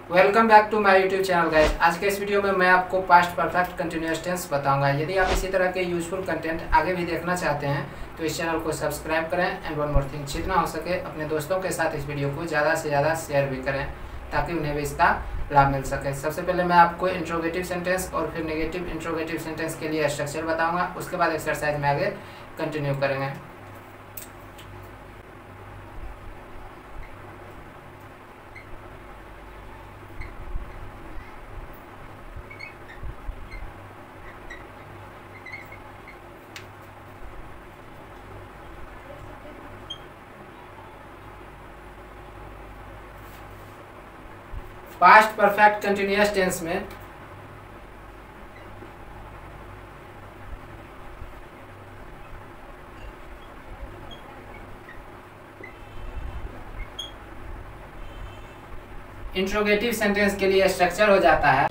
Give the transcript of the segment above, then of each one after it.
Welcome back to my YouTube channel guys. आज के इस वीडियो में मैं आपको पास्ट परफेक्ट कंटिन्यूअस टेंस बताऊंगा। यदि आप इसी तरह के यूजफुल कंटेंट आगे भी देखना चाहते हैं तो इस चैनल को सब्सक्राइब करें एंड वन मोर थिंग, जितना हो सके अपने दोस्तों के साथ इस वीडियो को ज़्यादा से ज़्यादा शेयर भी करें ताकि उन्हें भी इसका लाभ मिल सके। सबसे पहले मैं आपको इंट्रोगेटिव सेंटेंस और फिर नेगेटिव इंट्रोगेटिव सेंटेंस के लिए स्ट्रक्चर बताऊँगा। उसके बाद एक्सरसाइज में आगे कंटिन्यू करेंगे। पास्ट परफेक्ट कंटिन्यूअस टेंस में इंट्रोगेटिव सेंटेंस के लिए स्ट्रक्चर हो जाता है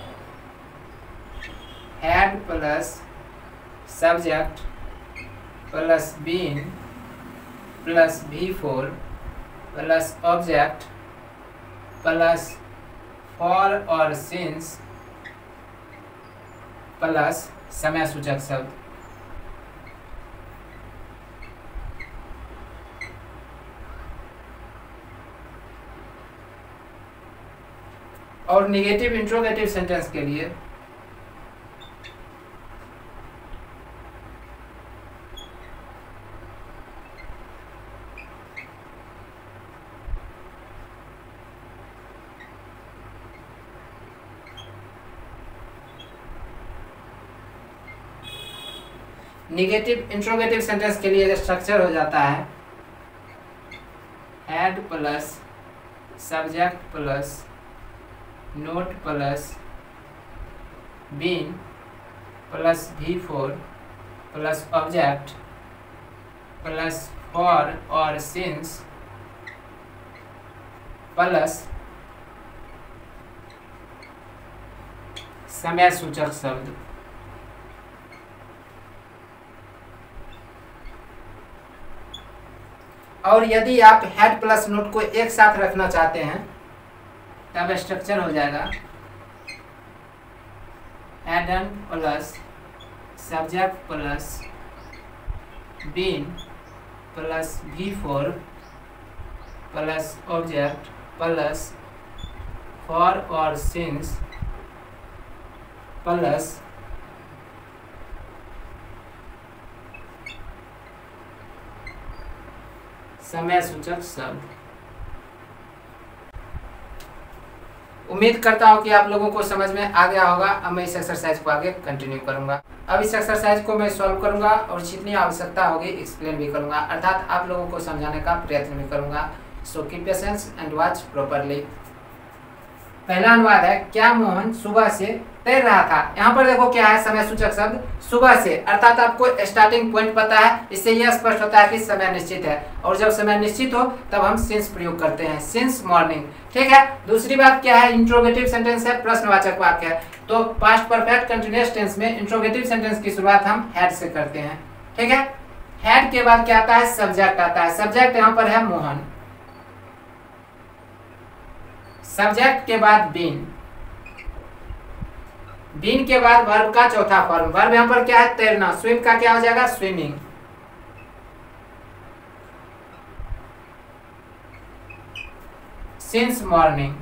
had plus subject plus been plus V4 plus object plus for और सिंस प्लस समय सूचक शब्द। और निगेटिव इंट्रोगेटिव सेंटेंस के लिए स्ट्रक्चर हो जाता है had plus subject plus not plus been plus V4 plus object plus for और सिंस प्लस समय सूचक शब्द। और यदि आप हेड प्लस नोट को एक साथ रखना चाहते हैं तब स्ट्रक्चर हो जाएगा hadn't plus subject plus been plus V4 plus object plus for और सिंस प्लस समय सूचक शब्द। उम्मीद करता हूँ कि आप लोगों को समझ में आ गया होगा। अब मैं इस एक्सरसाइज को आगे कंटिन्यू करूंगा। अब इस एक्सरसाइज को मैं सॉल्व करूंगा और जितनी आवश्यकता होगी एक्सप्लेन भी करूंगा, अर्थात आप लोगों को समझाने का प्रयत्न भी करूंगा। So keep patience and watch properly. पहला अनुवाद है, क्या मोहन सुबह से तैर रहा था। यहाँ पर देखो क्या है, समय सूचक शब्द सुबह से, अर्थात आपको स्टार्टिंग पॉइंट पता है। इससे यह स्पष्ट होता है कि समय निश्चित है, और जब समय निश्चित हो तब हम सिंस प्रयोग करते हैं, सिंस मॉर्निंग। ठीक है। दूसरी बात क्या है, इंट्रोगेटिव सेंटेंस है, प्रश्नवाचक वाक्य है। तो पास्ट परफेक्ट कंटिन्यूअस टेंस में इंट्रोगेटिव सेंटेंस की शुरुआत हम हैड से करते हैं। ठीक है। हैड के बाद क्या आता है, सब्जेक्ट आता है। सब्जेक्ट यहाँ पर है मोहन। सब्जेक्ट के बाद बीन, बीन के बाद वर्ब का चौथा फॉर्म। वर्ब यहाँ पर क्या है, तैरना। स्विम का क्या हो जाएगा, स्विमिंग। Since morning.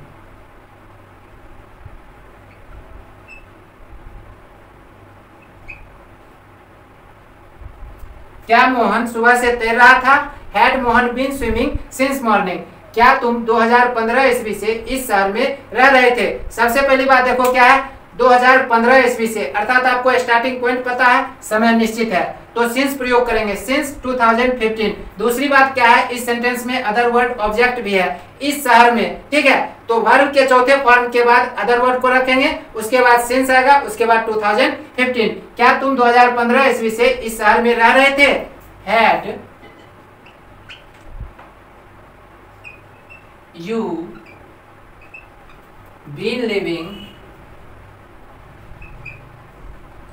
क्या मोहन सुबह से तैर रहा था। Had Mohan been swimming since morning. क्या तुम 2015 ईस्वी से इस शहर में रह रहे थे। सबसे पहली बात देखो क्या है, 2015 ईस्वी से, अर्थात आपको स्टार्टिंग पॉइंट पता है, समय निश्चित है, तो सिंस प्रयोग करेंगे, सिंस 2015। दूसरी बात क्या है, इस सेंटेंस में अदर वर्ड ऑब्जेक्ट भी है, इस शहर में। ठीक है। तो वर्ब के चौथे फॉर्म के बाद अदर वर्ड को रखेंगे, उसके बाद सिंस आएगा, उसके बाद 2015। क्या तुम 2015 ईस्वी से इस शहर में रह रहे थे। Had you been living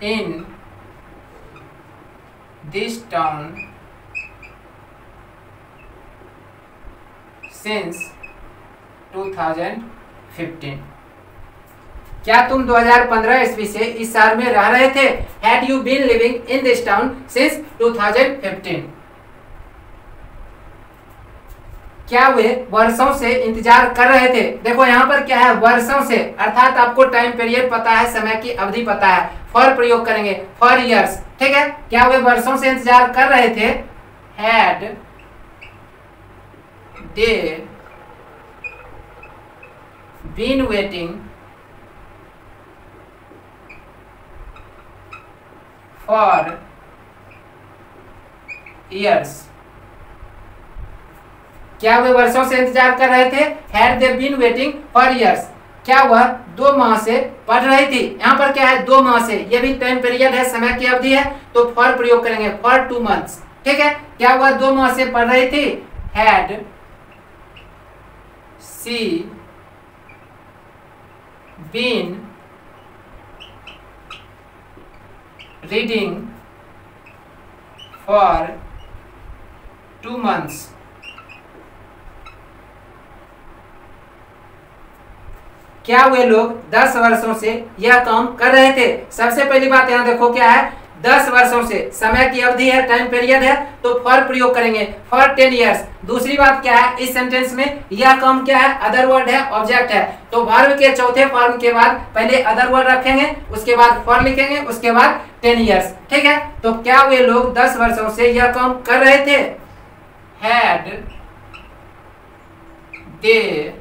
in this town since 2015। क्या तुम 2015 ईस्वी से इस शहर में रह रहे थे? Had you been living in this town since 2015? क्या वे वर्षों से इंतजार कर रहे थे? देखो यहाँ पर क्या है, वर्षों से, अर्थात आपको टाइम पीरियड पता है, समय की अवधि पता है, फॉर प्रयोग करेंगे, फॉर इयर्स, ठीक है। क्या वे वर्षों से इंतजार कर रहे थे? Had they been waiting for years? क्या वे वर्षों से इंतजार कर रहे थे? Had they been waiting for years? क्या वह 2 माह से पढ़ रही थी? यहाँ पर क्या है, 2 माह से, ये भी टाइम पीरियड है, समय की अवधि है, तो फॉर प्रयोग करेंगे, फॉर 2 मंथ्स, ठीक है। क्या वह 2 माह से पढ़ रही थी? Had she been reading for 2 months? क्या वे लोग 10 वर्षों से यह काम कर रहे थे? सबसे पहली बात यहाँ देखो क्या है, 10 वर्षों से, समय की अवधि है, टाइम पीरियड है, तो फॉर प्रयोग करेंगे, फॉर 10 इयर्स। दूसरी बात क्या है, इस सेंटेंस में यह काम क्या है, अदर वर्ड है, ऑब्जेक्ट है, तो वर्ब के चौथे फॉर्म के बाद पहले अदर वर्ड रखेंगे, उसके बाद फॉर लिखेंगे, उसके बाद 10 इयर्स, ठीक है। तो क्या वे लोग 10 वर्षों से यह काम कर रहे थे? Had they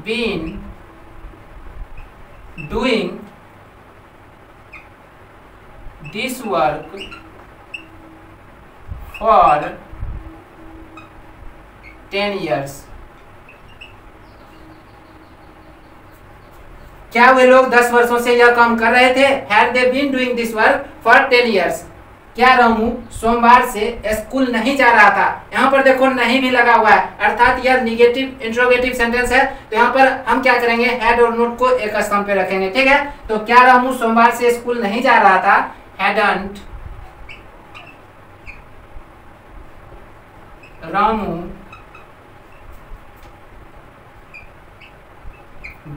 been doing this work for 10 years? क्या वे लोग 10 वर्षों से यह काम कर रहे थे? Had they been doing this work for 10 years? क्या रामू सोमवार से स्कूल नहीं जा रहा था? यहाँ पर देखो नहीं भी लगा हुआ है, अर्थात यह निगेटिव इंट्रोगेटिव सेंटेंस है, तो यहाँ पर हम क्या करेंगे, हैड और नोट को एक स्थान पे रखेंगे, ठीक है। तो क्या रामू सोमवार से स्कूल नहीं जा रहा था? Hadn't Ramu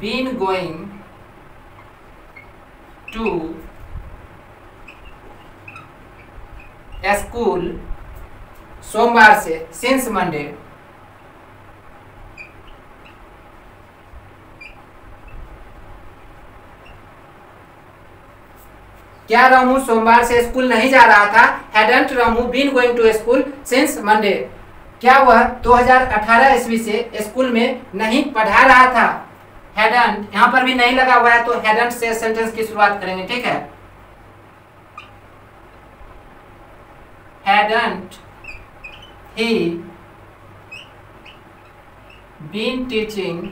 been going to school सोमवार से, सिंस मंडे। क्या रामू सोमवार से स्कूल नहीं जा रहा था? Hadn't Ramu been going to school since Monday? क्या वह 2018 ईस्वी से स्कूल में नहीं पढ़ा रहा था? हैडंट, यहाँ पर भी नहीं लगा हुआ है, तो हैडंट से सेंटेंस की शुरुआत करेंगे, ठीक है। Hadn't he been teaching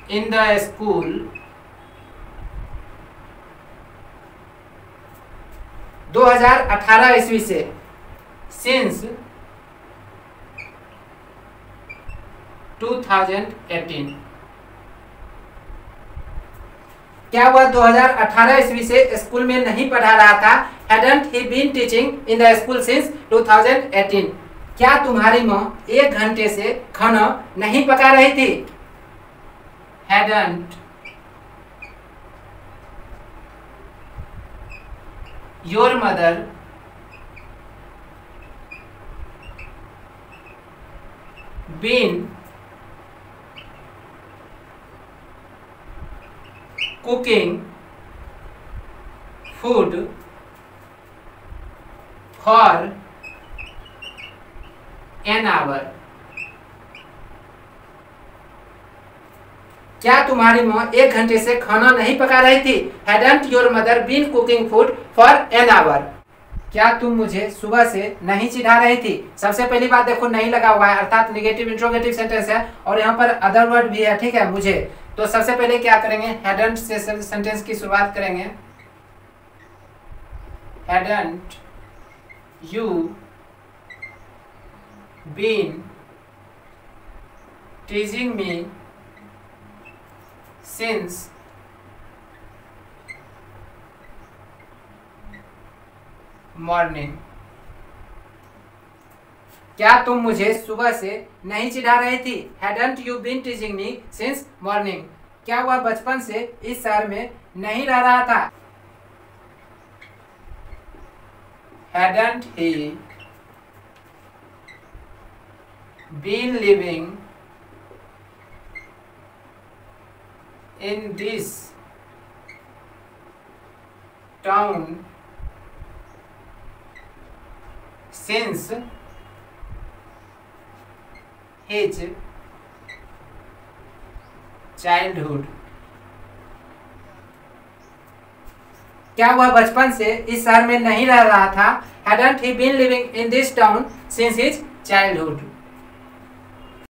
in the school 2018 ईस्वी से, since 2018? क्या वह 2018 ईस्वी से स्कूल में नहीं पढ़ा रहा था? Hadn't he been teaching in the school since 2018? क्या तुम्हारी माँ 1 घंटे से खाना नहीं पका रही थी? Hadn't your mother been cooking food for an hour? क्या तुम्हारी माँ 1 घंटे से खाना नहीं पका रही थी? Hadn't your mother been cooking food for an hour? क्या तुम मुझे सुबह से नहीं चिढ़ा रही थी? सबसे पहली बात देखो नहीं लगा हुआ है, अर्थात निगेटिव इंट्रोगेटिव सेंटेंस है, और यहाँ पर अदर वर्ड भी है, ठीक है, मुझे। तो सबसे पहले क्या करेंगे, हैडंट से सेंटेंस की शुरुआत करेंगे। Hadn't you been teasing me since morning? क्या तुम मुझे सुबह से नहीं चिढ़ा रही थी? Hadn't you been teasing me since morning? क्या वह बचपन से इस शहर में नहीं रह रहा था? Hadn't he been living in this town since his childhood? क्या वह बचपन से इस शहर में नहीं रह रहा था? Hadn't he been living in this town since his childhood?